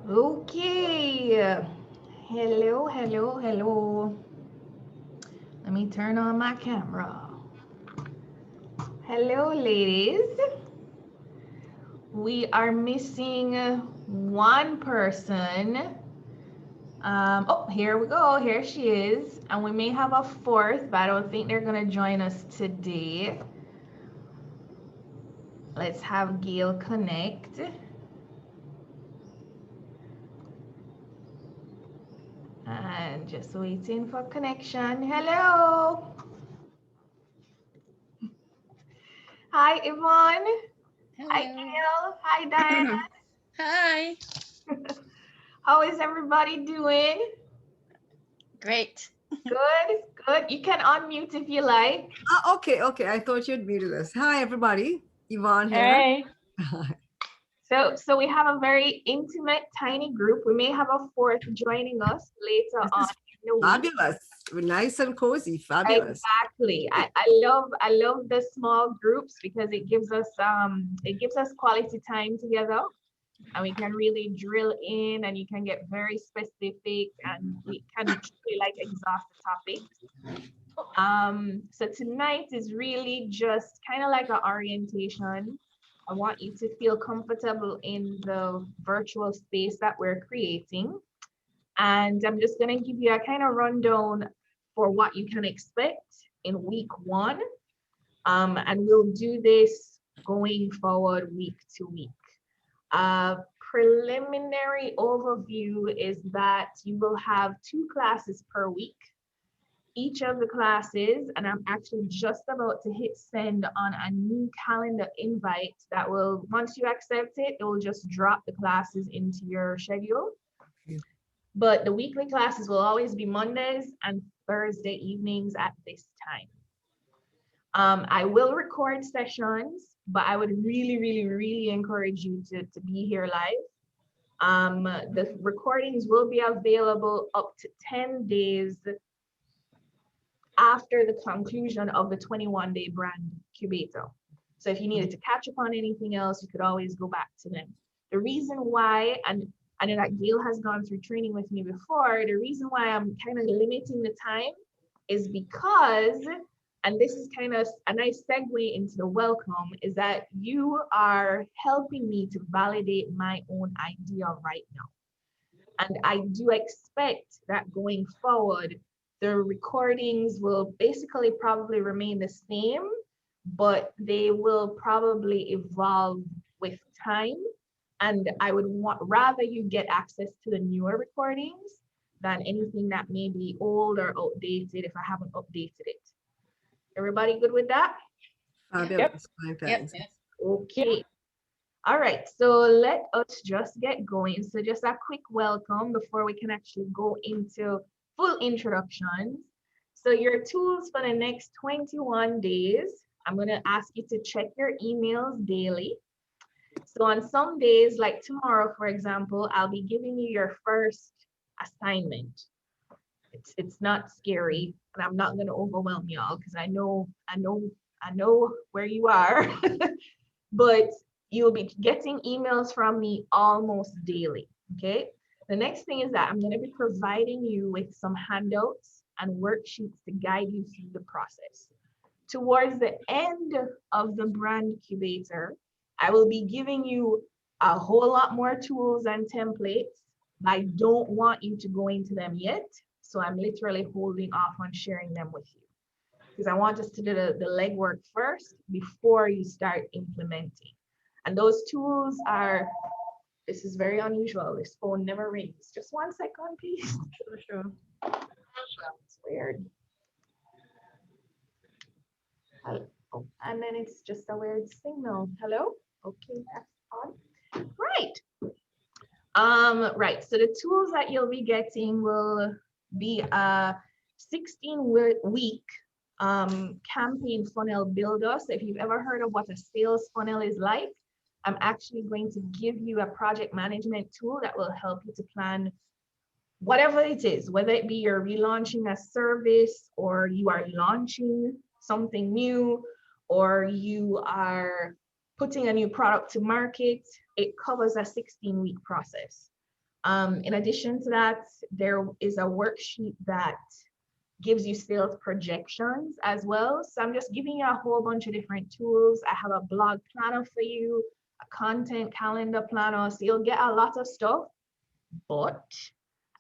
Okay. Hello, hello, hello. Let me turn on my camera. Hello, ladies. We are missing one person. Oh, here we go. Here she is. And we may have a fourth, but I don't think they're going to join us today. Let's have Gail connect. And just waiting for connection. Hello. Hi, Yvonne. Hi, Hello. Gail. Hi, Diana. Hi. How is everybody doing? Great. Good, good. You can unmute if you like. Okay. I thought you'd muted us. Hi, everybody. Yvonne here. Hey. So we have a very intimate, tiny group. We may have a fourth joining us later This on is in the week. fabulous. Nice and cozy. Fabulous. Exactly. I love the small groups because it gives us quality time together, and we can really drill in, and you can get very specific, and we can truly like exhaust the topics. So tonight is really just kind of like an orientation. I want you to feel comfortable in the virtual space that we're creating. And I'm just going to give you a kind of rundown for what you can expect in week one. And we'll do this going forward week to week. Preliminary overview is that you will have 2 classes per week. Each of the classes, and I'm actually just about to hit send on a new calendar invite that will, once you accept it, it will just drop the classes into your schedule. Okay. But the weekly classes will always be Mondays and Thursday evenings at this time. I will record sessions, but I would really, really, really encourage you to be here live. The recordings will be available up to 10 days after the conclusion of the 21-day Brandcubator. So if you needed to catch up on anything else, you could always go back to them. The reason why, and I know that Gail has gone through training with me before, the reason why I'm kind of limiting the time is because, and this is kind of a nice segue into the welcome, is that you are helping me to validate my own idea right now. And I do expect that going forward, the recordings will basically probably remain the same, but they will probably evolve with time. And I would want rather you get access to the newer recordings than anything that may be old or outdated if I haven't updated it. Everybody good with that? Yep. Fabulous. Like that. Yep. Okay. All right, so let us just get going. So just a quick welcome before we can actually go into full introductions. So your tools for the next 21 days, I'm going to ask you to check your emails daily. So on some days, like tomorrow, for example, I'll be giving you your first assignment. It's not scary, and I'm not going to overwhelm y'all because I know where you are. But you'll be getting emails from me almost daily. Okay. The next thing is that I'm going to be providing you with some handouts and worksheets to guide you through the process. Towards the end of the Brandcubator, I will be giving you a whole lot more tools and templates. I don't want you to go into them yet. So I'm literally holding off on sharing them with you because I want us to do the legwork first before you start implementing. And those tools are, this is very unusual. This phone never rings. Just 1 second, please. Sure. It's weird. Oh, and then it's just a weird signal. Hello? Okay, that's odd. Right. Right. So the tools that you'll be getting will be a 16-week campaign funnel builder. So if you've ever heard of what a sales funnel is like, I'm actually going to give you a project management tool that will help you to plan whatever it is, whether it be you're relaunching a service or you are launching something new or you are putting a new product to market. It covers a 16-week process. In addition to that, there is a worksheet that gives you sales projections as well. So I'm just giving you a whole bunch of different tools. I have a blog planner for you, a content calendar planner. So you'll get a lot of stuff, but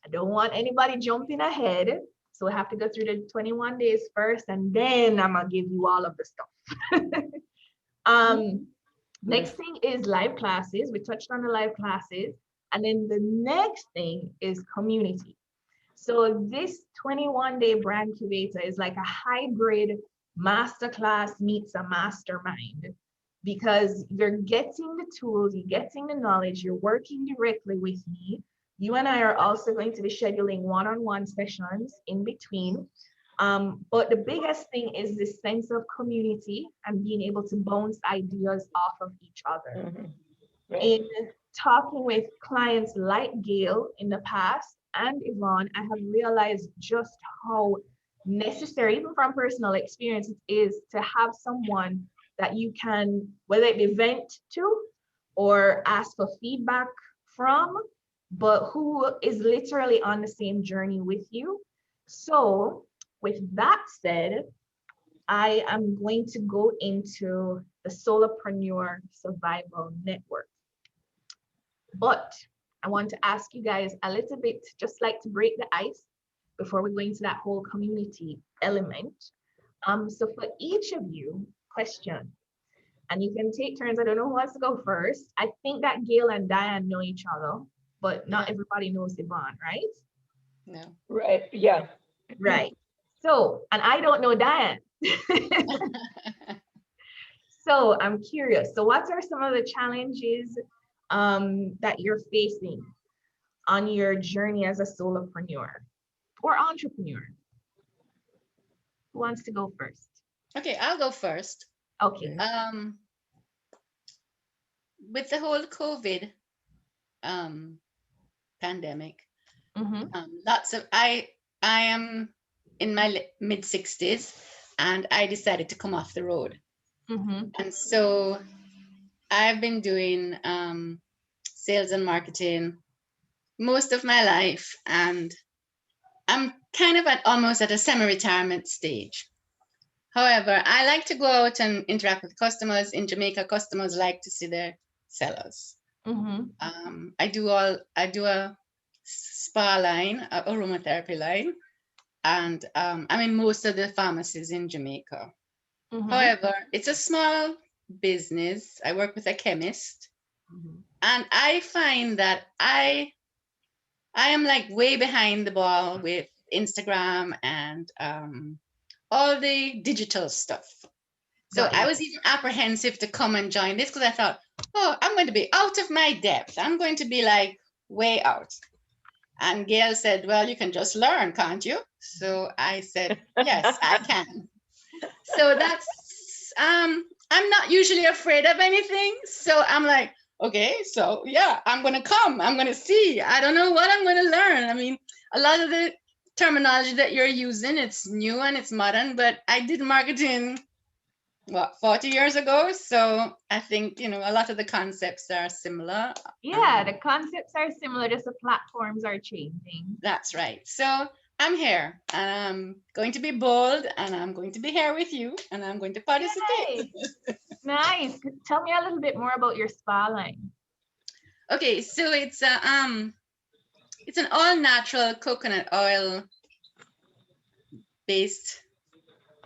I don't want anybody jumping ahead. So we have to go through the 21 days first, and then I'm gonna give you all of the stuff. Next thing is live classes. We touched on the live classes. And then the next thing is community. So this 21-day Brandcubator is like a hybrid masterclass meets a mastermind, because you're getting the tools, you're getting the knowledge, you're working directly with me. You and I are also going to be scheduling one-on-one sessions in between. But the biggest thing is this sense of community and being able to bounce ideas off of each other. Right. In talking with clients like Gail in the past and Yvonne, I have realized just how necessary, even from personal experience, it is to have someone that you can, whether it be vent to or ask for feedback from, but who is literally on the same journey with you. So with that said, I am going to go into the Solopreneur Survival Network. But I want to ask you guys a little bit, just like to break the ice before we go into that whole community element. So for each of you, question, and you can take turns. I don't know who wants to go first. I think that Gail and Diane know each other, but not everybody knows Yvonne, right? No. Right. Yeah. Right. So, and I don't know Diane. So I'm curious. So what are some of the challenges that you're facing on your journey as a solopreneur or entrepreneur? Who wants to go first? Okay, I'll go first. Okay. With the whole COVID pandemic, lots of I am in my mid 60s, and I decided to come off the road. And so I've been doing sales and marketing most of my life, and I'm kind of almost at a semi-retirement stage. However, I like to go out and interact with customers. In Jamaica, customers like to see their sellers. I do a spa line, a aromatherapy line, and I'm in most of the pharmacies in Jamaica. However, it's a small business. I work with a chemist, and I find that I am like way behind the ball with Instagram and all the digital stuff. So I was even apprehensive to come and join this because I thought, oh, I'm going to be out of my depth. I'm going to be like way out. And Gail said, well, you can just learn, can't you? So I said, yes, I can. So that's, I'm not usually afraid of anything. So I'm like, okay, so yeah, I'm going to come. I'm going to see. I don't know what I'm going to learn. I mean, a lot of the terminology that you're using, it's new and it's modern, but I did marketing, 40 years ago. So I think, a lot of the concepts are similar. Yeah, the concepts are similar, just the platforms are changing. That's right. So I'm here, and I'm going to be bold, and I'm going to be here with you, and I'm going to participate. Nice. Tell me a little bit more about your spa line. Okay, so it's an all natural coconut oil based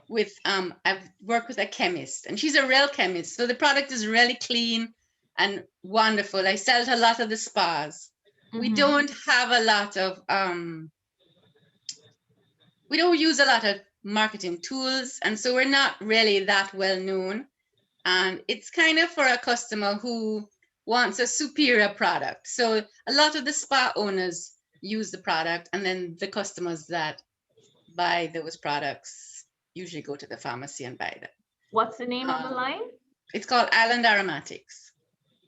with I've worked with a chemist, and she's a real chemist. So the product is really clean and wonderful. I sell to a lot of the spas. We don't have a lot of we don't use a lot of marketing tools, and so we're not really that well known. And it's kind of for a customer who wants a superior product. So a lot of the spa owners use the product, and then the customers that buy those products usually go to the pharmacy and buy them. What's the name of the line? It's called Island Aromatics.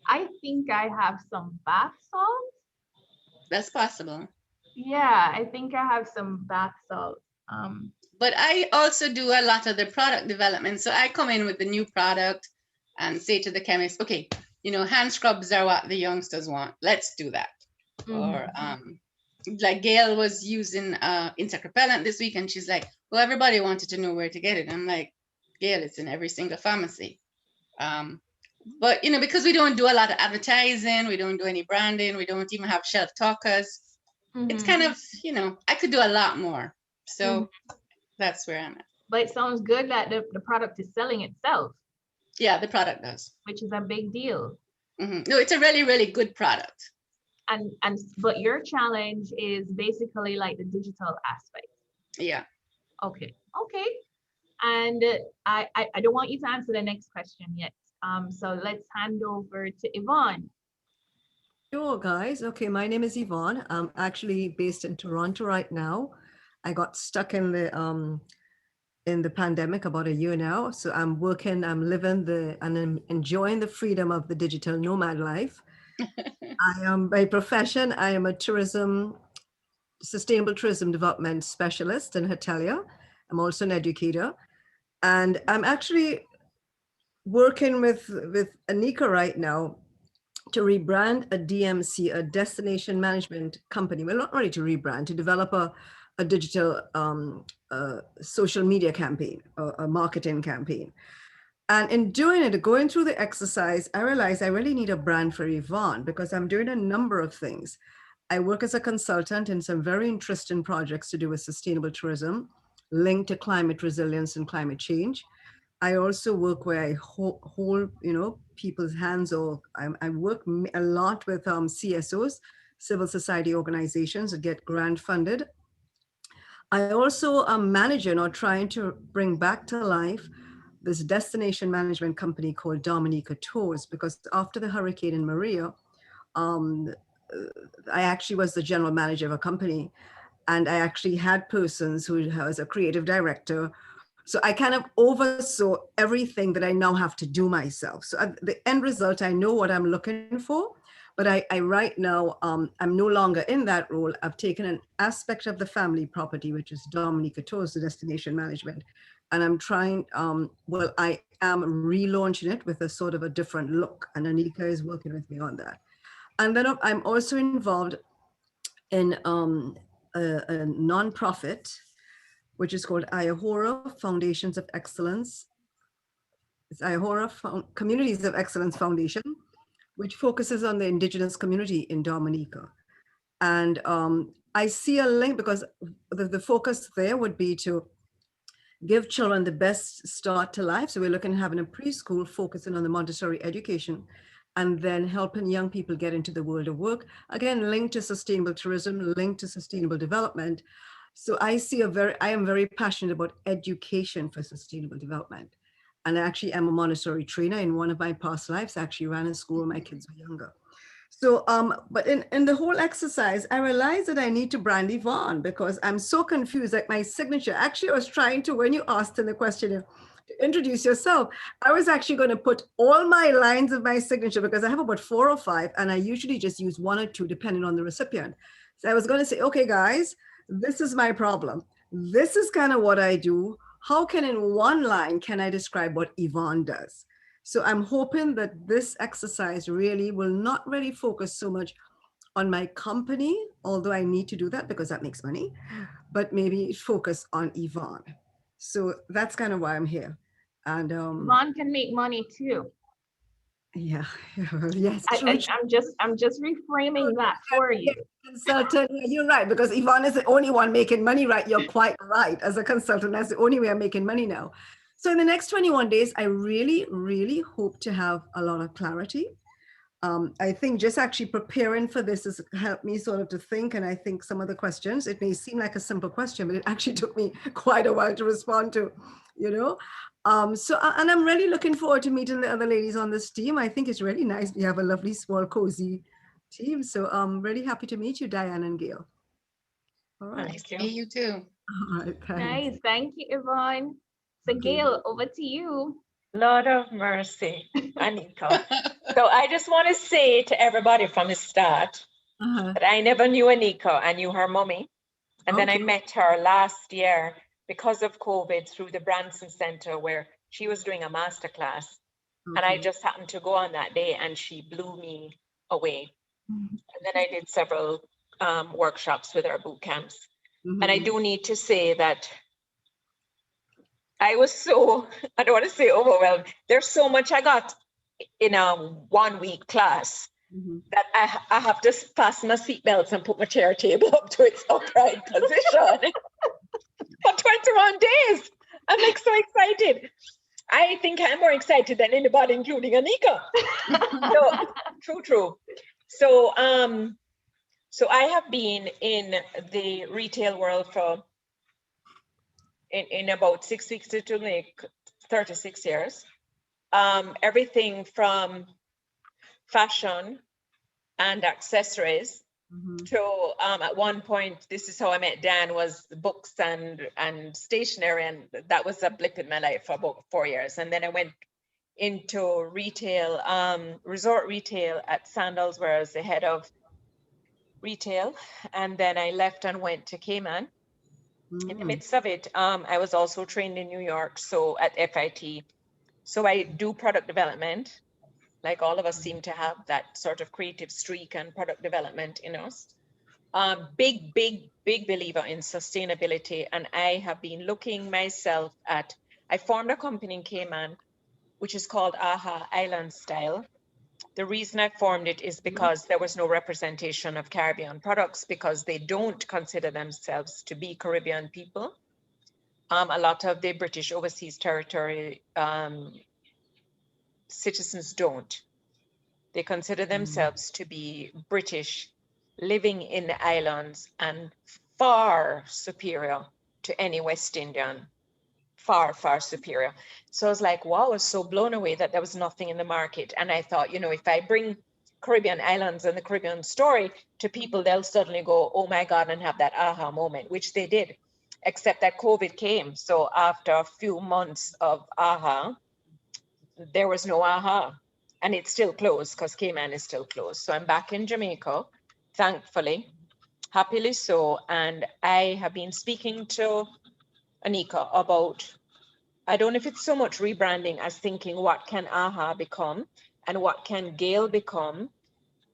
I think I have some bath salts. That's possible. Yeah, I think I have some bath salts. But I also do a lot of the product development. So I come in with the new product and say to the chemist, okay, hand scrubs are what the youngsters want. Let's do that. or like Gail was using intercrepellent this week, and she's like, well, everybody wanted to know where to get it. I'm like, Gail, it's in every single pharmacy. But because we don't do a lot of advertising, we don't do any branding, we don't even have shelf talkers. It's kind of, I could do a lot more. So that's where I'm at. But it sounds good that the product is selling itself. Yeah, the product does. Which is a big deal. No, it's a really, really good product. But your challenge is basically like the digital aspect. Yeah. Okay. And I don't want you to answer the next question yet. So let's hand over to Yvonne. Sure, guys. Okay, my name is Yvonne. I'm actually based in Toronto right now. I got stuck in the pandemic about a year now. So I'm working, I'm living and I'm enjoying the freedom of the digital nomad life. I am by profession, I am a sustainable tourism development specialist and hotelier. I'm also an educator. And I'm actually working with Anika right now to rebrand a DMC, a destination management company. Well, not really to rebrand, to develop a digital social media campaign, a marketing campaign. And in doing it, going through the exercise, I realized I really need a brand for Yvonne because I'm doing a number of things. I work as a consultant in some very interesting projects to do with sustainable tourism, linked to climate resilience and climate change. I also work where I hold, people's hands, or I work a lot with CSOs, civil society organizations that get grant funded. I also am managing or trying to bring back to life this destination management company called Dominica Tours, because after the hurricane in Maria, um, I actually was the general manager of a company, and I actually had persons who was a creative director. So I kind of oversaw everything that I now have to do myself. So at the end result, I know what I'm looking for, but I right now, I'm no longer in that role. I've taken an aspect of the family property, which is Dominica Tours, the destination management, and I'm trying, I am relaunching it with a sort of a different look, and Anika is working with me on that. And then I'm also involved in a nonprofit, which is called Iahora Foundations of Excellence. It's Iahora Communities of Excellence Foundation, which focuses on the indigenous community in Dominica. And I see a link because the focus there would be to give children the best start to life. So we're looking at having a preschool focusing on the Montessori education, and then helping young people get into the world of work. Again, linked to sustainable tourism, linked to sustainable development. So I am very passionate about education for sustainable development. And I actually am a Montessori trainer. In one of my past lives, I actually ran a school when my kids were younger. So, but in the whole exercise, I realized that I need to brand Yvonne because I'm so confused. Like my signature, actually, I was trying to, when you asked in the questionnaire to introduce yourself, I was actually going to put all my lines of my signature because I have about 4 or 5, and I usually just use 1 or 2 depending on the recipient. So I was going to say, okay, guys, this is my problem. This is kind of what I do. How can in 1 line can I describe what Yvonne does? So I'm hoping that this exercise really will not really focus so much on my company, although I need to do that because that makes money, but maybe focus on Yvonne. So that's kind of why I'm here. And Yvonne can make money too. Yeah, yes, true. I'm just reframing that for you. Consultant, you're right, because Yvonne is the only one making money, right? You're quite right. As a consultant, that's the only way I'm making money now. So in the next 21 days, I really, really hope to have a lot of clarity. I think just actually preparing for this has helped me sort of to think, and I think some of the questions, it may seem like a simple question, but it actually took me quite a while to respond to, and I'm really looking forward to meeting the other ladies on this team. I think it's really nice. We have a lovely, small, cozy team. So I'm really happy to meet you, Diane and Gail. All right. Nice to meet you too. All right, thanks. Nice. Thank you, Yvonne. So Gail, over to you. Lord of mercy, Anika. So I just want to say to everybody from the start that I never knew Anika. I knew her mommy. And then I met her last year because of COVID through the Branson Center where she was doing a masterclass. And I just happened to go on that day and she blew me away. And then I did several workshops with our boot camps. And I do need to say that I was so, I don't want to say overwhelmed. There's so much I got in a 1 week class that I have to fasten my seatbelts and put my chair table up to its upright position for 21 days. I'm like so excited. I think I'm more excited than anybody, including Anika. So, true. So, so I have been in the retail world for in about 6 weeks to make 36 years. Everything from fashion and accessories to at one point, this is how I met Dan, was books and stationery, and that was a blip in my life for about 4 years. And then I went into retail, resort retail at Sandals, where I was the head of retail. And then I left and went to Cayman. In the midst of it, I was also trained in New York, so at FIT. So I do product development. Like all of us seem to have that sort of creative streak and product development in us. Big believer in sustainability. And I have been looking myself at, I formed a company in Cayman, which is called AHA Island Style. The reason I formed it is because there was no representation of Caribbean products, because they don't consider themselves to be Caribbean people. A lot of the British overseas territory citizens don't. They consider themselves to be British, living in the islands, and far superior to any West Indian, far superior. So I was like, wow, I was so blown away that there was nothing in the market. And I thought, you know, if I bring Caribbean islands and the Caribbean story to people, they'll suddenly go, oh my God, and have that aha moment, which they did, except that COVID came. So after a few months of aha, there was no aha. And it's still closed because Cayman is still closed. So I'm back in Jamaica, thankfully, happily so. And I have been speaking to Anika about, I don't know if it's so much rebranding as thinking, what can AHA become and what can Gail become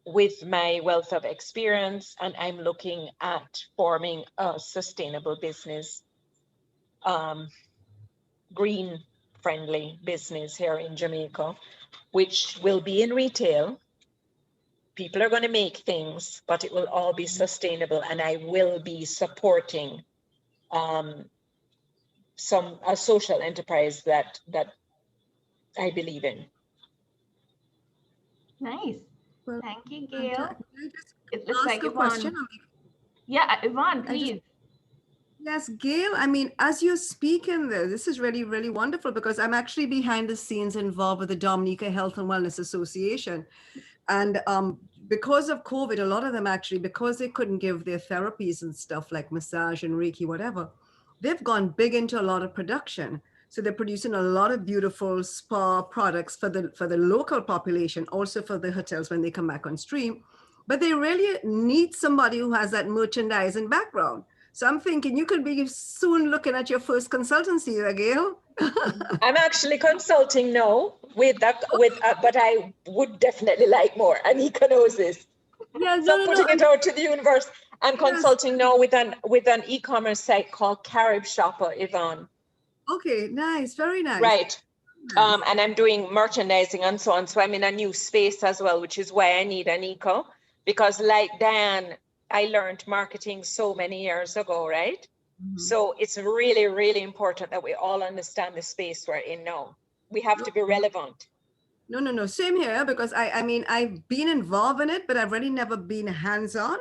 with my wealth of experience? And I'm looking at forming a sustainable business, green friendly business here in Jamaica, which will be in retail. People are going to make things, but it will all be sustainable. And I will be supporting a social enterprise that I believe in. Nice. Well, thank you, Gail. Can I just It looks like ask a question? Yeah, Yvonne, please. Yes, Gail, I mean, as you're speaking there, this is really, really wonderful, because I'm actually behind the scenes involved with the Dominica Health and Wellness Association. And because of COVID, a lot of them actually, because they couldn't give their therapies and stuff like massage and Reiki, whatever, they've gone big into a lot of production. So they're producing a lot of beautiful spa products for the local population, also for the hotels when they come back on stream. But they really need somebody who has that merchandising background. So I'm thinking you could be soon looking at your first consultancy, Gail. I'm actually consulting now with that, but I would definitely like more. Anika knows this. Yeah, So putting it out to the universe. I'm consulting now with an e-commerce site called Carib Shopper, Yvonne. Okay, nice, very nice. Right. Nice. And I'm doing merchandising and so on. So I'm in a new space as well, which is why I need Anika, because like Dan, I learned marketing so many years ago, right? So it's really, really important that we all understand the space we're in now. We have to be relevant. No. Same here, because I mean, I've been involved in it, but I've really never been hands-on.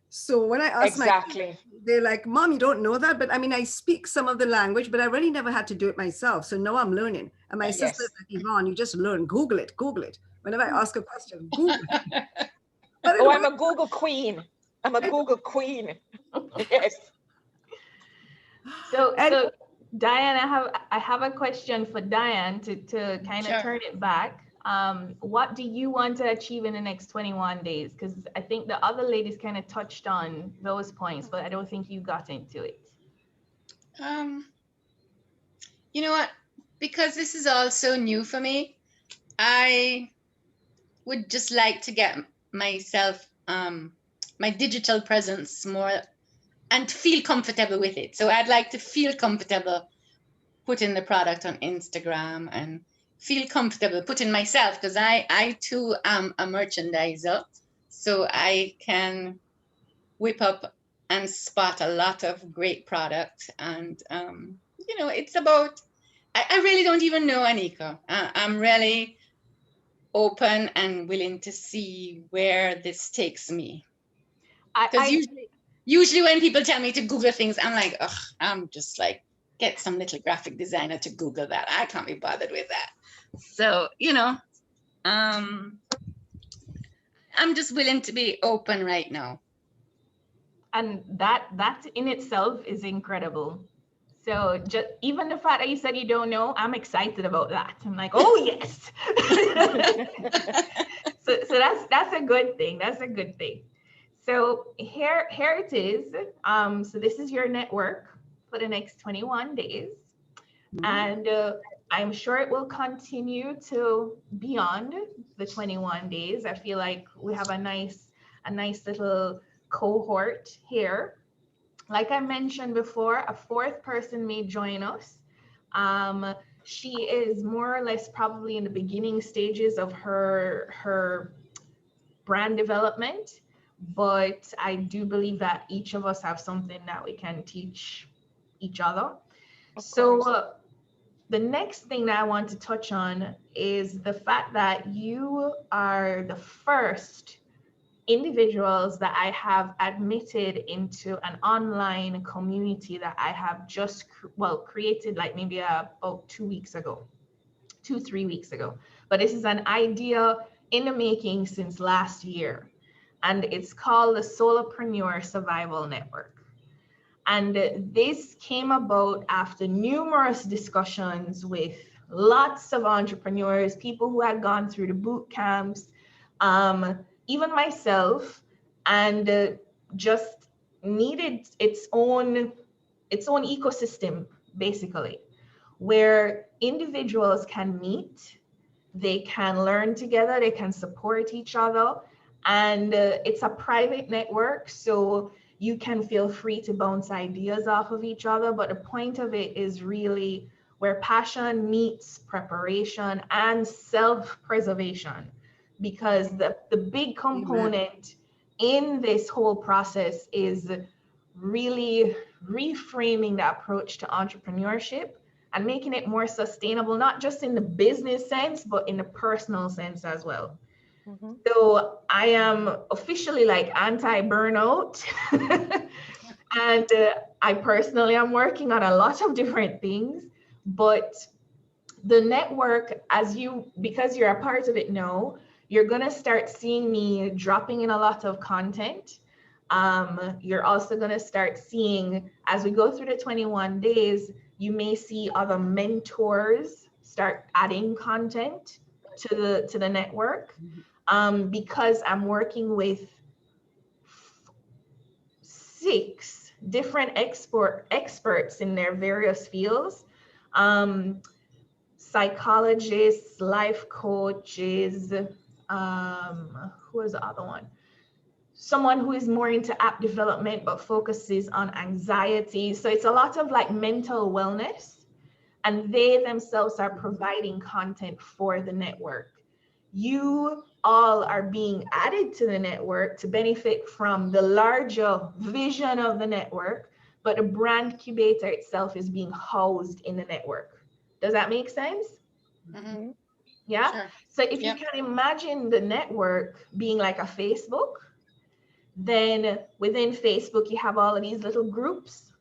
So when I ask my kids, they're like, Mom, you don't know that? But I mean, I speak some of the language, but I really never had to do it myself. So now I'm learning. And my sister's like, Yvonne, you just learn, Google it. Whenever I ask a question, Google it. Oh, I'm a Google queen. I'm a Google queen. Yes. So Diane, I have a question for Diane to kind of turn it back. What do you want to achieve in the next 21 days? Because I think the other ladies kind of touched on those points, but I don't think you got into it. You know what? Because this is all so new for me, I would just like to get myself my digital presence more and feel comfortable with it. So I'd like to feel comfortable putting the product on Instagram and feel comfortable putting myself, because I too am a merchandiser. So I can whip up and spot a lot of great product. And, you know, it's about, I really don't even know, Anika. I'm really open and willing to see where this takes me. Because usually when people tell me to Google things, I'm like, ugh, I'm just like, get some little graphic designer to Google that. I can't be bothered with that. So, you know, I'm just willing to be open right now. And that in itself is incredible. So just even the fact that you said you don't know, I'm excited about that. I'm like, oh yes. so that's a good thing. That's a good thing. So here it is. So this is your network for the next 21 days. And I'm sure it will continue to beyond the 21 days. I feel like we have a nice little cohort here. Like I mentioned before, a fourth person may join us. She is more or less probably in the beginning stages of her brand development, but I do believe that each of us have something that we can teach each other. So the next thing that I want to touch on is the fact that you are the first individuals that I have admitted into an online community that I have just created like maybe about 2 weeks ago, 3 weeks ago. But this is an idea in the making since last year, and it's called the Solopreneur Survival Network. And this came about after numerous discussions with lots of entrepreneurs, people who had gone through the boot camps, even myself, and just needed its own ecosystem, basically, where individuals can meet, they can learn together, they can support each other, and it's a private network, so you can feel free to bounce ideas off of each other. But the point of it is really where passion meets preparation and self-preservation, because the big component in this whole process is really reframing the approach to entrepreneurship and making it more sustainable, not just in the business sense, but in the personal sense as well. So I am officially like anti-burnout. And I personally am working on a lot of different things, but the network, because you're a part of it now, you're gonna start seeing me dropping in a lot of content. You're also gonna start seeing, as we go through the 21 days, you may see other mentors start adding content to the network. Because I'm working with 6 different experts in their various fields, psychologists, life coaches, who is the other one? Someone who is more into app development but focuses on anxiety. So it's a lot of like mental wellness, and they themselves are providing content for the network. You all are being added to the network to benefit from the larger vision of the network, but the Brandcubator itself is being housed in the network. Does that make sense? Mm-hmm. Yeah. Sure. So if you can imagine the network being like a Facebook, then within Facebook, you have all of these little groups.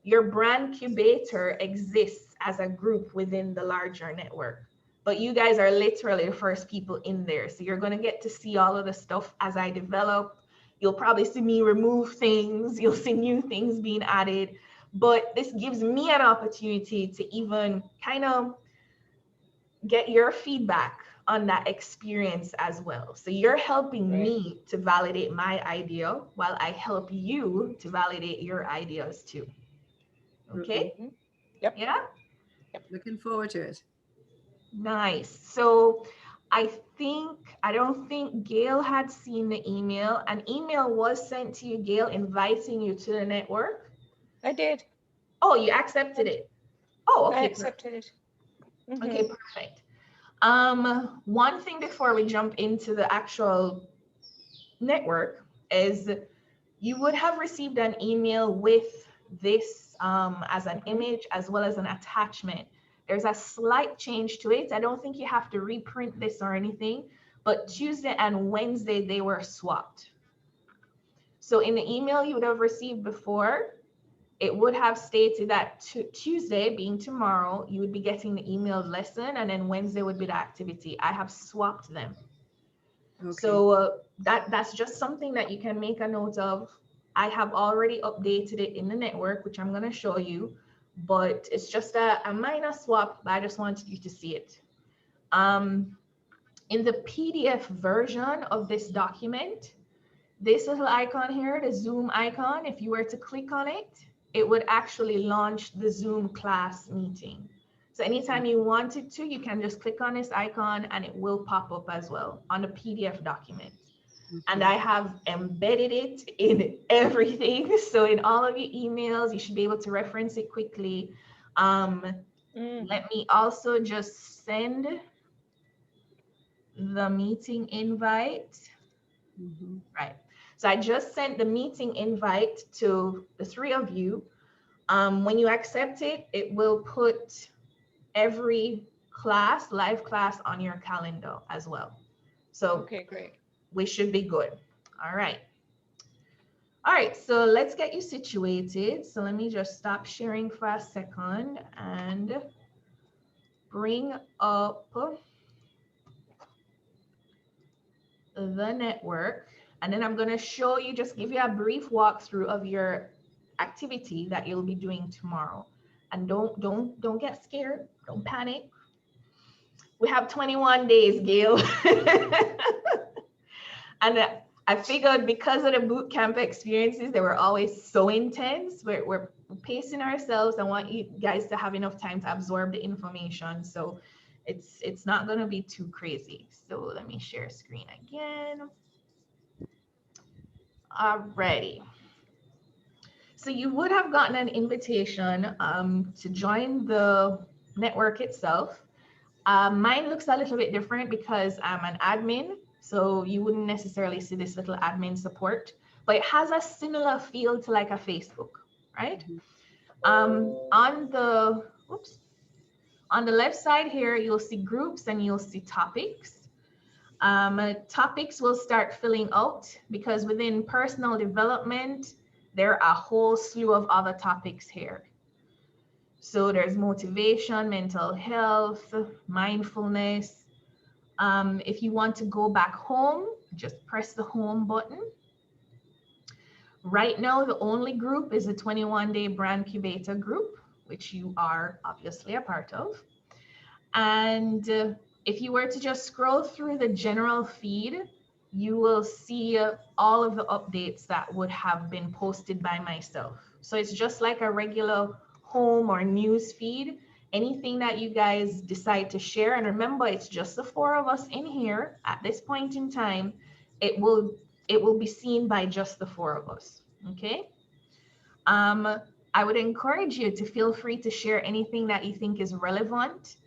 Your Brandcubator exists as a group within the larger network. But you guys are literally the first people in there. So you're going to get to see all of the stuff as I develop. You'll probably see me remove things. You'll see new things being added. But this gives me an opportunity to even kind of get your feedback on that experience as well. So you're helping me to validate my idea while I help you to validate your ideas too. Okay? Yep. Yeah? Looking forward to it. Nice. So I don't think Gail had seen the email. An email was sent to you, Gail, inviting you to the network. I did. Oh, you accepted it. Oh, okay. I accepted it. Okay, perfect. One thing before we jump into the actual network is you would have received an email with this as an image as well as an attachment. There's a slight change to it. I don't think you have to reprint this or anything, but Tuesday and Wednesday, they were swapped. So in the email you would have received before, it would have stated that Tuesday, being tomorrow, you would be getting the emailed lesson, and then Wednesday would be the activity. I have swapped them. Okay. So that's just something that you can make a note of. I have already updated it in the network, which I'm going to show you, but it's just a minor swap, but I just wanted you to see it. In the PDF version of this document, this little icon here, the Zoom icon, if you were to click on it, it would actually launch the Zoom class meeting. So anytime you wanted to, you can just click on this icon and it will pop up as well on the PDF document. And I have embedded it in everything. So in all of your emails, you should be able to reference it quickly. Let me also just send the meeting invite. Right. So I just sent the meeting invite to the three of you. When you accept it, it will put every class, live class, on your calendar as well. So okay, great. We should be good. All right. All right, so let's get you situated. So let me just stop sharing for a second and bring up the network. And then I'm going to show you, just give you a brief walkthrough of your activity that you'll be doing tomorrow. And don't get scared. Don't panic. We have 21 days, Gail. And I figured because of the boot camp experiences, they were always so intense. We're pacing ourselves. I want you guys to have enough time to absorb the information. So it's not going to be too crazy. So let me share screen again. Alrighty. So you would have gotten an invitation to join the network itself. Mine looks a little bit different because I'm an admin, so you wouldn't necessarily see this little admin support, but it has a similar feel to like a Facebook, right? On the left side here, you'll see groups and you'll see topics. Topics will start filling out because within personal development, there are a whole slew of other topics here. So there's motivation, mental health, mindfulness. If you want to go back home, just press the home button. Right now, the only group is the 21-day Brandcubator group, which you are obviously a part of. And if you were to just scroll through the general feed, you will see all of the updates that would have been posted by myself. So it's just like a regular home or news feed. Anything that you guys decide to share, and remember, it's just the four of us in here at this point in time, it will be seen by just the four of us. Okay. I would encourage you to feel free to share anything that you think is relevant.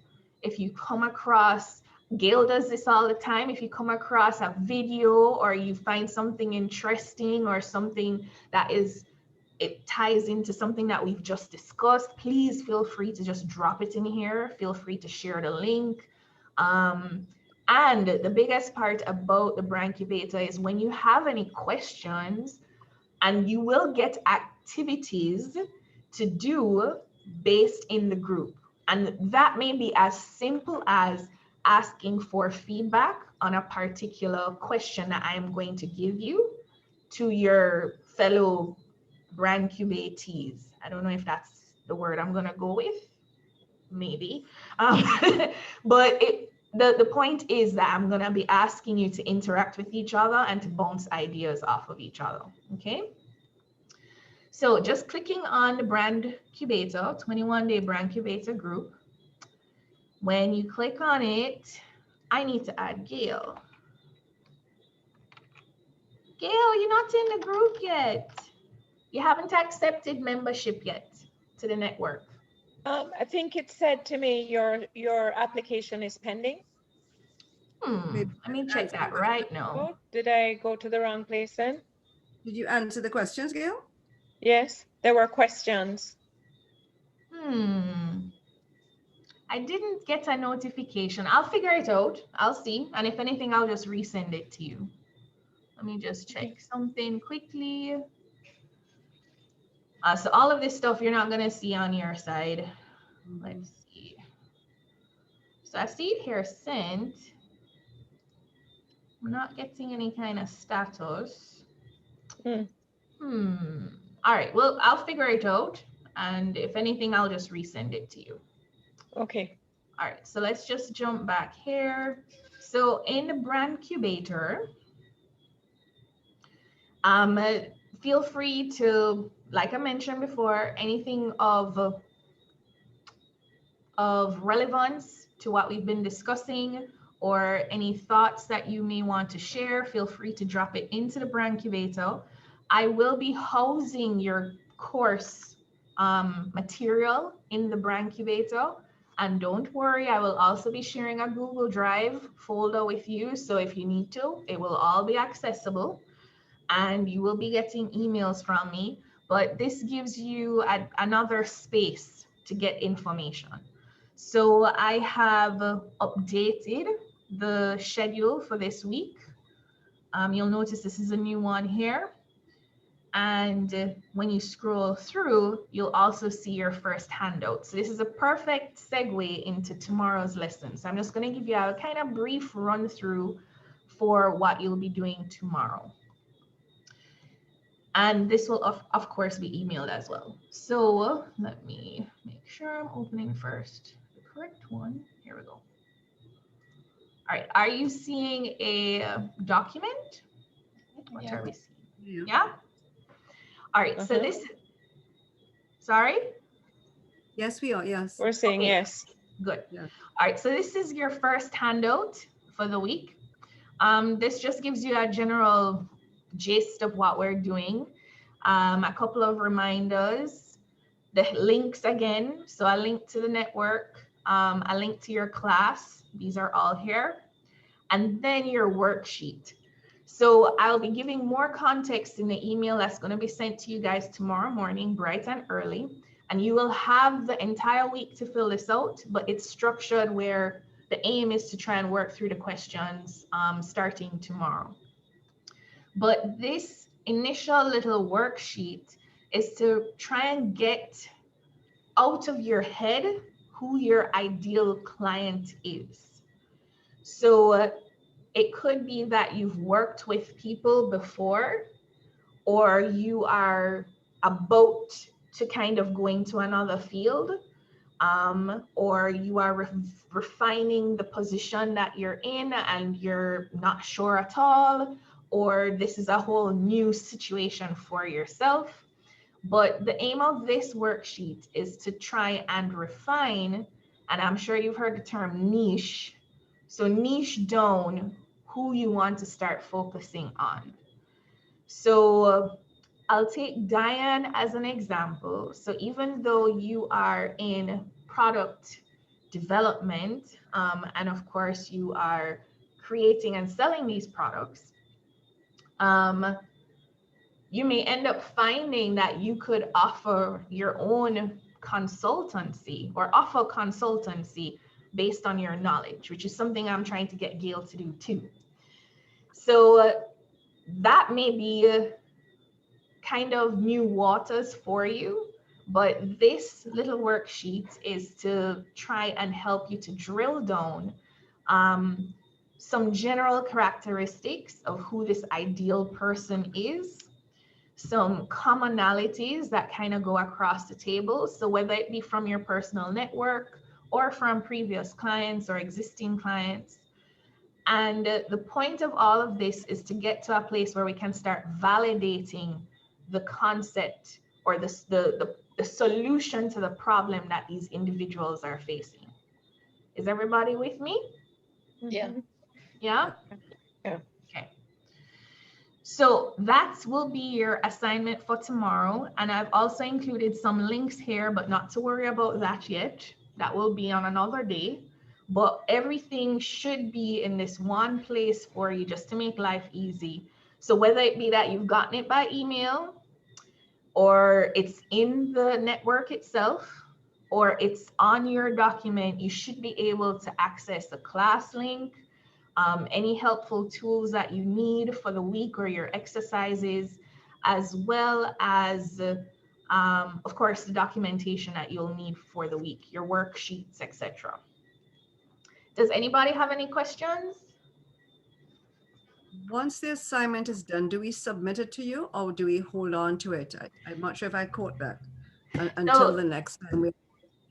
If you come across, Gail does this all the time, if you come across a video or you find something interesting or something that it ties into something that we've just discussed, please feel free to just drop it in here. Feel free to share the link. And the biggest part about the Brandcubator is when you have any questions, and you will get activities to do based in the group. And that may be as simple as asking for feedback on a particular question that I am going to give you to your fellow Brandcubatees. I don't know if that's the word I'm going to go with, maybe. But the point is that I'm going to be asking you to interact with each other and to bounce ideas off of each other. Okay. So just clicking on the Brandcubator, 21-day Brandcubator group. When you click on it, I need to add Gail. Gail, you're not in the group yet. You haven't accepted membership yet to the network. I think it said to me your application is pending. Let me check that right now. Oh, did I go to the wrong place then? Did you answer the questions, Gail? Yes, there were questions. I didn't get a notification. I'll figure it out. I'll see. And if anything, I'll just resend it to you. Let me just check something quickly. So all of this stuff you're not going to see on your side. Let's see. So I see it here sent. I'm not getting any kind of status. All right. Well, I'll figure it out. And if anything, I'll just resend it to you. Okay. All right. So let's just jump back here. So in the Brandcubator, feel free to, like I mentioned before, anything of relevance to what we've been discussing or any thoughts that you may want to share, feel free to drop it into the Brandcubator. I will be housing your course material in the Brandcubator. And don't worry, I will also be sharing a Google Drive folder with you. So if you need to, it will all be accessible and you will be getting emails from me. But this gives you another space to get information. So I have updated the schedule for this week. You'll notice this is a new one here. And when you scroll through, you'll also see your first handout. So this is a perfect segue into tomorrow's lesson. So I'm just going to give you a kind of brief run through for what you'll be doing tomorrow. And this will, of course, be emailed as well. So let me make sure I'm opening first the correct one. Here we go. All right. Are you seeing a document? What are we seeing? Yeah? All right. So this is, sorry? Yes, we are. Yes. We're saying yes. Good. Yeah. All right. So this is your first handout for the week. This just gives you a general gist of what we're doing. A couple of reminders, the links again. So a link to the network, a link to your class. These are all here. And then your worksheet. So I'll be giving more context in the email that's going to be sent to you guys tomorrow morning, bright and early. And you will have the entire week to fill this out, but it's structured where the aim is to try and work through the questions starting tomorrow. But this initial little worksheet is to try and get out of your head who your ideal client is. So it could be that you've worked with people before, or you are about to kind of go into another field, or you are refining the position that you're in and you're not sure at all, or this is a whole new situation for yourself. But the aim of this worksheet is to try and refine, and I'm sure you've heard the term niche. So niche down who you want to start focusing on. So I'll take Diane as an example. So even though you are in product development, and of course you are creating and selling these products, you may end up finding that you could offer your own consultancy or offer consultancy based on your knowledge, which is something I'm trying to get Gail to do too. So that may be kind of new waters for you, but this little worksheet is to try and help you to drill down some general characteristics of who this ideal person is, some commonalities that kind of go across the table. So whether it be from your personal network or from previous clients or existing clients. And the point of all of this is to get to a place where we can start validating the concept or the solution to the problem that these individuals are facing. Is everybody with me? Yeah. Yeah? Yeah. Okay. So that will be your assignment for tomorrow. And I've also included some links here, but not to worry about that yet. That will be on another day. But everything should be in this one place for you just to make life easy. So whether it be that you've gotten it by email, or it's in the network itself, or it's on your document, you should be able to access the class link, any helpful tools that you need for the week or your exercises, as well as, of course, the documentation that you'll need for the week, your worksheets, etc. Does anybody have any questions? Once the assignment is done, do we submit it to you or do we hold on to it? I'm not sure if I caught that. Until So, the next time,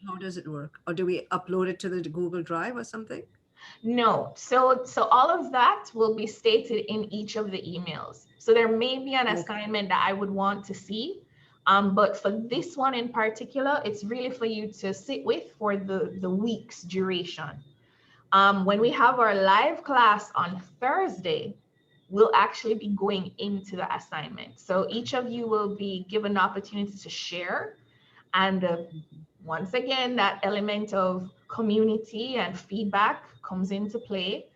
how does it work? Or do we upload it to the Google Drive or something? no, so all of that will be stated in each of the emails. So there may be an assignment that I would want to see, but for this one in particular, it's really for you to sit with for the week's duration. When we have our live class on Thursday, we'll actually be going into the assignment. So each of you will be given the opportunity to share. And once again, that element of community and feedback comes into play.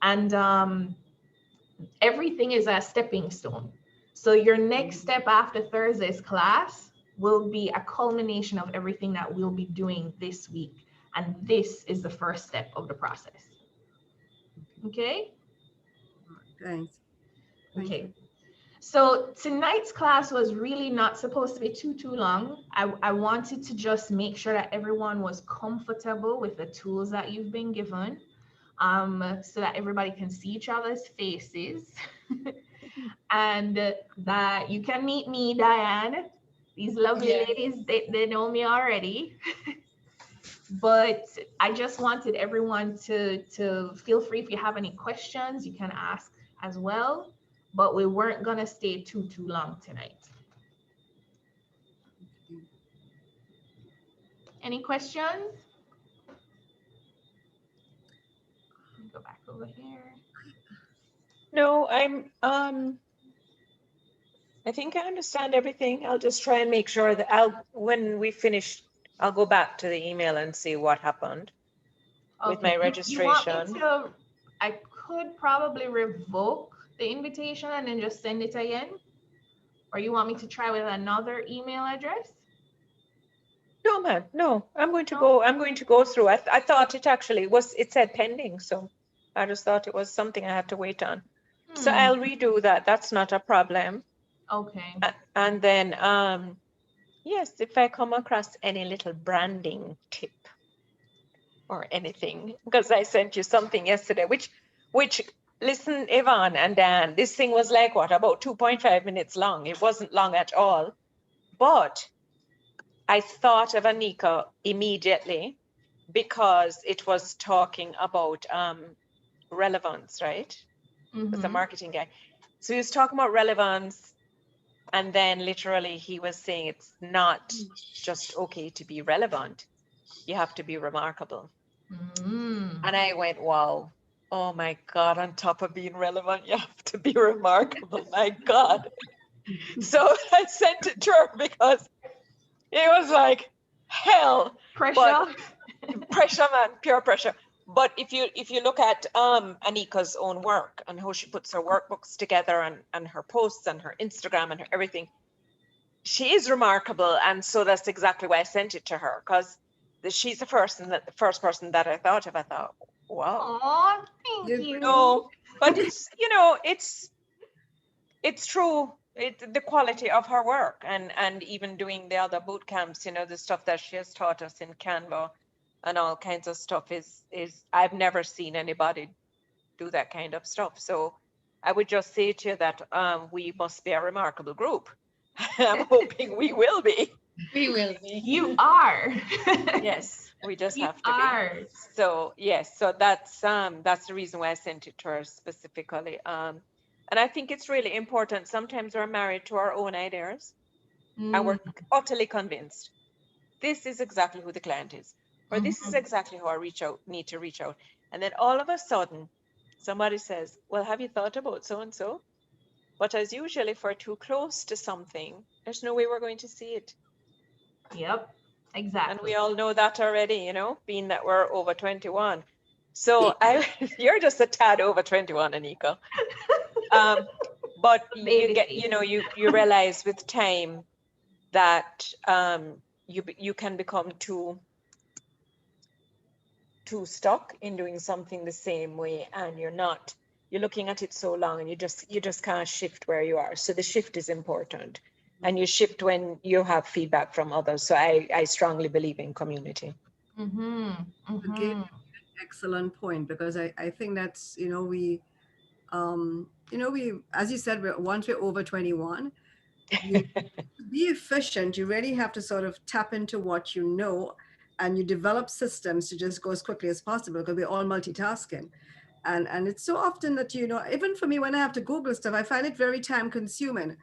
And everything is a stepping stone. So your next step after Thursday's class will be a culmination of everything that we'll be doing this week. And this is the first step of the process. Okay? Thanks. Okay. So tonight's class was really not supposed to be too long. I wanted to just make sure that everyone was comfortable with the tools that you've been given, so that everybody can see each other's faces and that you can meet me, Diane. These lovely ladies, they know me already. But I just wanted everyone to feel free. If you have any questions, you can ask as well. But we weren't gonna stay too long tonight. Any questions? Go back over here. No, I think I understand everything. I'll just try and make sure that when we finish, I'll go back to the email and see what happened with my registration. You want me to, I could probably revoke the invitation and then just send it again? Or you want me to try with another email address? No, man, no, I'm going to go through. I thought it said pending, so I just thought it was something I had to wait on. So I'll redo that. That's not a problem. Okay. And then, yes, if I come across any little branding tip or anything, because I sent you something yesterday, which listen, Yvonne and Dan, this thing was like what, about 2.5 minutes long. It wasn't long at all, but I thought of Anika immediately because it was talking about relevance, right? As a marketing guy. So he was talking about relevance, and then literally he was saying it's not just okay to be relevant. You have to be remarkable. And I went, wow, oh my God, on top of being relevant, you have to be remarkable, my God. So I sent it to her because it was like hell. Pressure. Pressure, man, pure pressure. But if you look at Anika's own work and how she puts her workbooks together and her posts and her Instagram and her everything, she is remarkable. And so that's exactly why I sent it to her, because she's the first person that I thought of. I thought, wow. Oh, thank you. No, but it's true. The quality of her work and even doing the other boot camps, the stuff that she has taught us in Canva and all kinds of stuff is I've never seen anybody do that kind of stuff. So I would just say to you that we must be a remarkable group. I'm hoping we will be. We will be. You are. Yes, we just have to be. So yes, so that's the reason why I sent it to her specifically. And I think it's really important. Sometimes we're married to our own ideas and we're utterly convinced this is exactly who the client is, or this is exactly who I need to reach out. And then all of a sudden, somebody says, well, have you thought about so-and-so? But as usually, if we're too close to something, there's no way we're going to see it. Yep, exactly. And we all know that already, you know, being that we're over 21. So you're just a tad over 21, Anika. But you get, you know, you realize with time that you can become too stuck in doing something the same way, and you're looking at it so long, and you just can't shift where you are. So the shift is important, and you shift when you have feedback from others. So I strongly believe in community. Again, excellent point, because I think that's, you know, we as you said, once we're over 21, to be efficient, you really have to sort of tap into what you know, and you develop systems to just go as quickly as possible, because we're all multitasking. And it's so often that, you know, even for me, when I have to Google stuff, I find it very time consuming.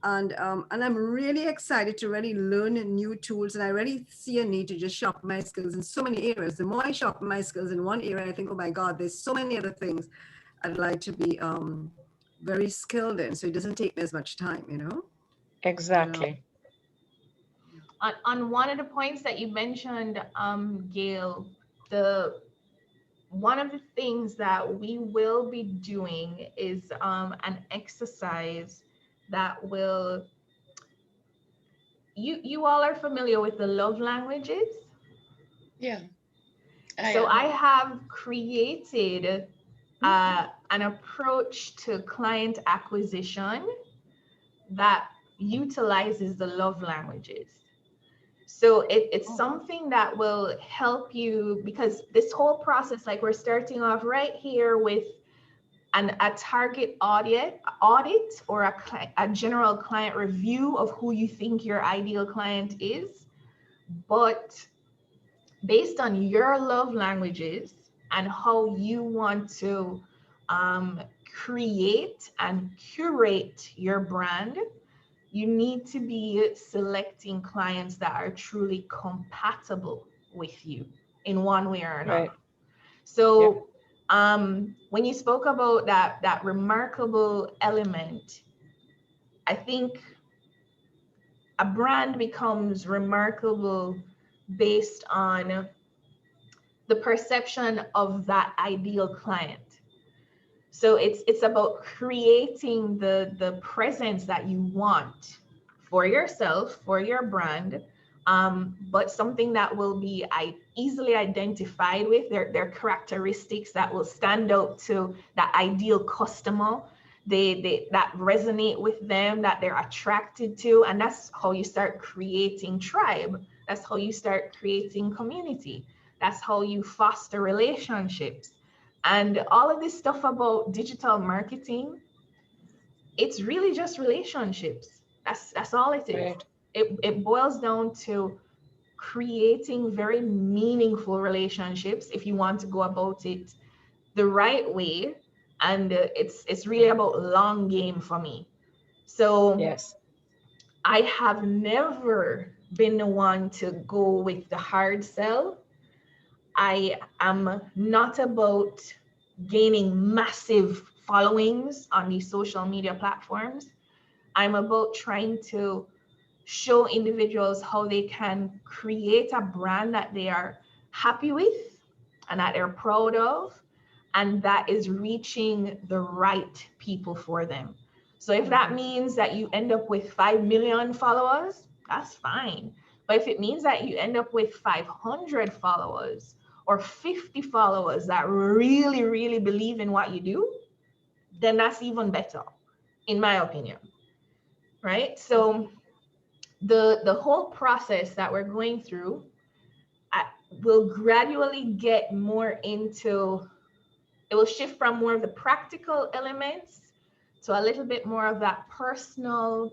And I'm really excited to really learn new tools. And I really see a need to just sharpen my skills in so many areas. The more I sharpen my skills in one area, I think, oh my God, there's so many other things I'd like to be very skilled in. So it doesn't take me as much time, you know? Exactly. On one of the points that you mentioned, Gail, one of the things that we will be doing is an exercise that will, you all are familiar with the love languages? Yeah. I have created an approach to client acquisition that utilizes the love languages. So it's something that will help you, because this whole process, like we're starting off right here with a target audit or a general client review of who you think your ideal client is. But based on your love languages and how you want to create and curate your brand, you need to be selecting clients that are truly compatible with you in one way or another. Right. So when you spoke about that remarkable element, I think a brand becomes remarkable based on the perception of that ideal client. So it's about creating the presence that you want for yourself, for your brand, but something that will be easily identified with, their characteristics that will stand out to that ideal customer, that resonate with them, that they're attracted to. And that's how you start creating tribe. That's how you start creating community. That's how you foster relationships. And all of this stuff about digital marketing, it's really just relationships. That's all it is. Right. It boils down to creating very meaningful relationships if you want to go about it the right way. And it's really about long game for me. So yes, I have never been the one to go with the hard sell. I am not about gaining massive followings on these social media platforms. I'm about trying to show individuals how they can create a brand that they are happy with and that they're proud of, and that is reaching the right people for them. So if that means that you end up with 5 million followers, that's fine. But if it means that you end up with 500 followers or 50 followers that really, really believe in what you do, then that's even better, in my opinion, right? So the whole process that we're going through will gradually get more into, it will shift from more of the practical elements to a little bit more of that personal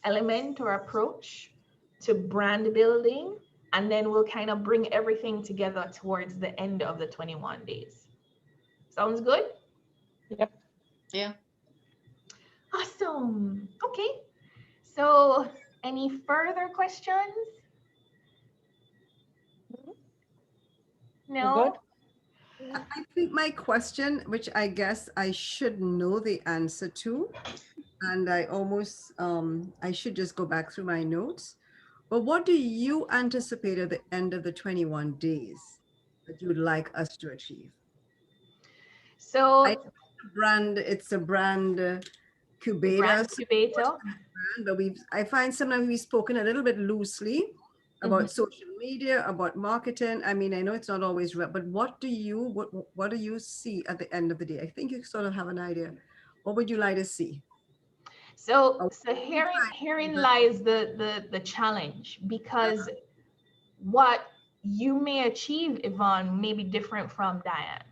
element or approach to brand building. And then we'll kind of bring everything together towards the end of the 21 days. Sounds good? Yep. Yeah. Awesome. Okay. So any further questions? No? I think my question, which I guess I should know the answer to, and I almost, I should just go back through my notes. But what do you anticipate at the end of the 21 days that you'd like us to achieve? So It's a brand cubator, Brandcubator. but I find sometimes we've spoken a little bit loosely about social media, about marketing. I mean, I know it's not always right, but what do you see at the end of the day? I think you sort of have an idea. What would you like to see? So herein lies the challenge, because what you may achieve, Yvonne, may be different from Diane.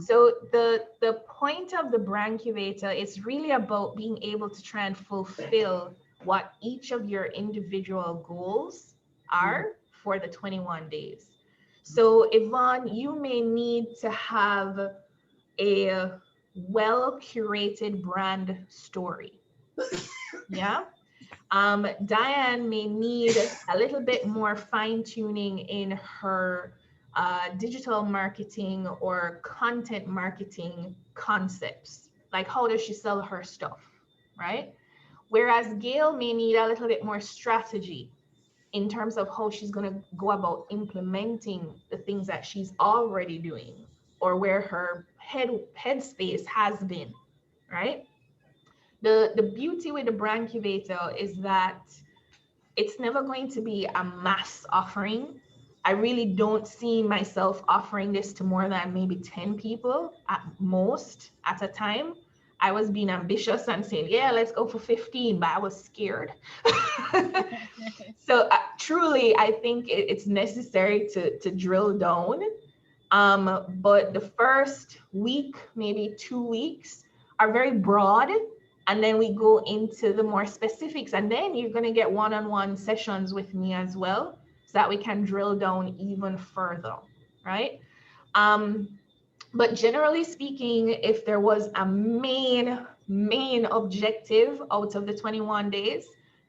So the point of the Brandcubator is really about being able to try and fulfill what each of your individual goals are for the 21 days. So Yvonne, you may need to have a well curated brand story. Yeah. Diane may need a little bit more fine tuning in her digital marketing or content marketing concepts. Like, how does she sell her stuff, right? Whereas Gail may need a little bit more strategy in terms of how she's going to go about implementing the things that she's already doing, or where her headspace has been, right? The beauty with the Brandcubator is that it's never going to be a mass offering. I really don't see myself offering this to more than maybe 10 people at most at a time. I was being ambitious and saying, yeah, let's go for 15, but I was scared. So truly, I think it's necessary to drill down. But the first week, maybe 2 weeks, are very broad. And then we go into the more specifics. And then you're going to get one-on-one sessions with me as well, so that we can drill down even further, right? But generally speaking, if there was a main objective out of the 21 days,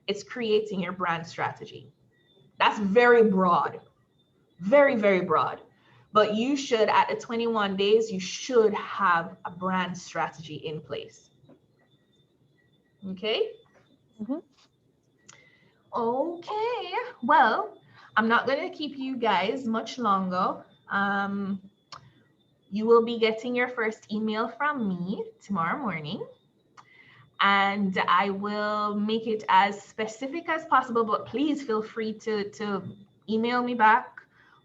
it's creating your brand strategy. That's very broad, very, very broad. But you should, at the 21 days, you should have a brand strategy in place. Okay? Okay, well, I'm not going to keep you guys much longer. You will be getting your first email from me tomorrow morning, and I will make it as specific as possible, but please feel free to email me back,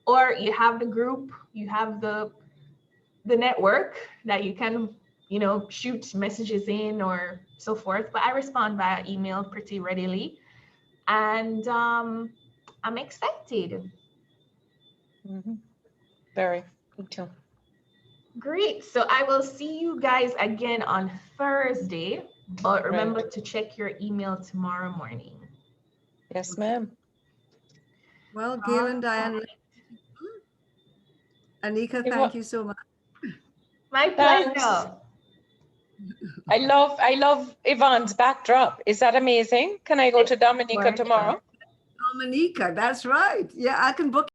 or you have the group, you have the network that you can, shoot messages in or so forth, but I respond via email pretty readily, and I'm excited. Very, me too. Great. So I will see you guys again on Thursday, but remember to check your email tomorrow morning. Yes, ma'am. Well, Gail and Diane, Anika, thank you so much. My pleasure. I love Yvonne's backdrop. Is that amazing? Can I go to Dominica tomorrow? Dominica, that's right. Yeah, I can book